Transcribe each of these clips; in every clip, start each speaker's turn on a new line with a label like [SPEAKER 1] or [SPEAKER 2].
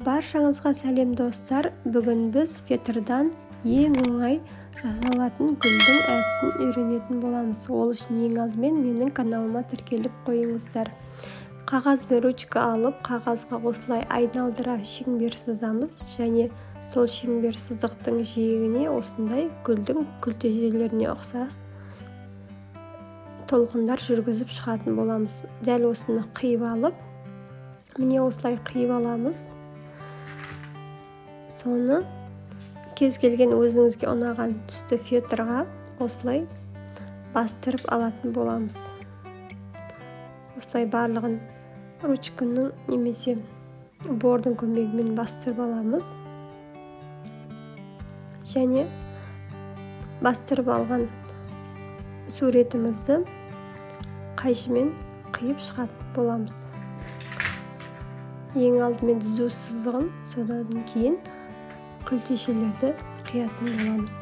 [SPEAKER 1] Баршаңызға сәлем достар. Бүгін біз фетрдан ең оңай жасалатын гүлдің әдісін үйренетін боламыз. Ол үшін ең алдымен менің каналыма тіркеліп қойыңыздар. Қағаз бен ручка алып, қағазға осылай айналдыра шеңбер сызамыз, және сол шеңбер сызықтың жиегіне осындай гүлдің күлтежелеріне ұқсас толқындар жүргізіп шығатын боламыз. Дәл осыны қиып алып, міне осылай қиып аламыз. Соны кез келген өзіңізге ұнаған түсті фетрға осылай бастырып алатын боламыз. Осылай барлығын ручканың немесе бордың көмегімен бастырып аламыз. Және бастырып алған суретімізді қайшымен қиып шығатын боламыз. Ең алдымен түзу сызығын, содан кейін күлтешелерді қиятын боламыз.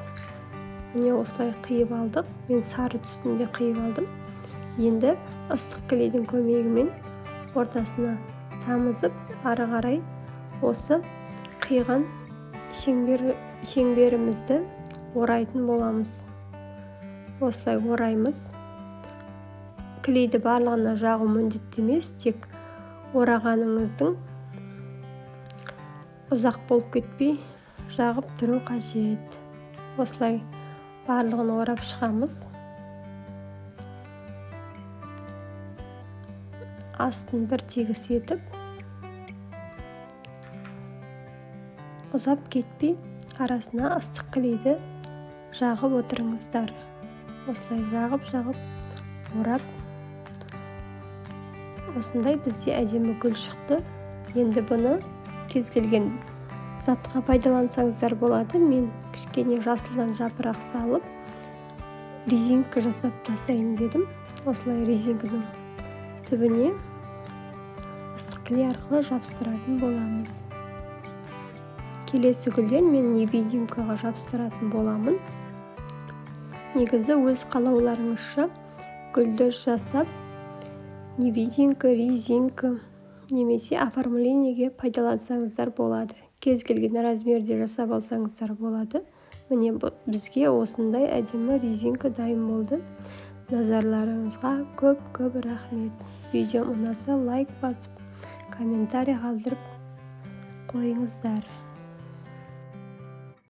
[SPEAKER 1] Міне осылай қиып алдық. Мен сары түсінде қиып алдым. Енді ыстық клейдің көмегімен ортасына тамызып, ары қарай осы қиған шеңберімізді орайтын боламыз. Осылай ораймыз. Клейді барлығына жағу міндетті емес, тек орағаныңыздың ұзақ болып кетпей жағып тұру қажет. Осылай барлығын орап шығамыз. Астын бір тегіс етіп, ұзап кетпей арасына ыстық клейді жағып отырыңыздар. Осылай жағып орап, осындай бізде әдемі гүл шықты. Енді бұны кез келген затқа пайдалансаңыздар болады. Мен кішкене жасылдан жапырақ салып, резинка жасап тастайын дедім. Осылай резинканың түбіне ыстық клей арқылы жабыстыратын боламыз. Келесі гүлден мен невидимкаға жабыстыратын боламын. Негізі өз қалауларыңызша гүлді жасап, невидимка, резинка немесе оформлениеге пайдалансаңыздар болады. Кез келген размерде жасап алсаңыздар болады. Міне бізге осындай әдемі резинка дайын болды. Назарларыңызға көп рахмет. Видеом ұнаса лайк басып, комментарий қалдырып қойыңыздар.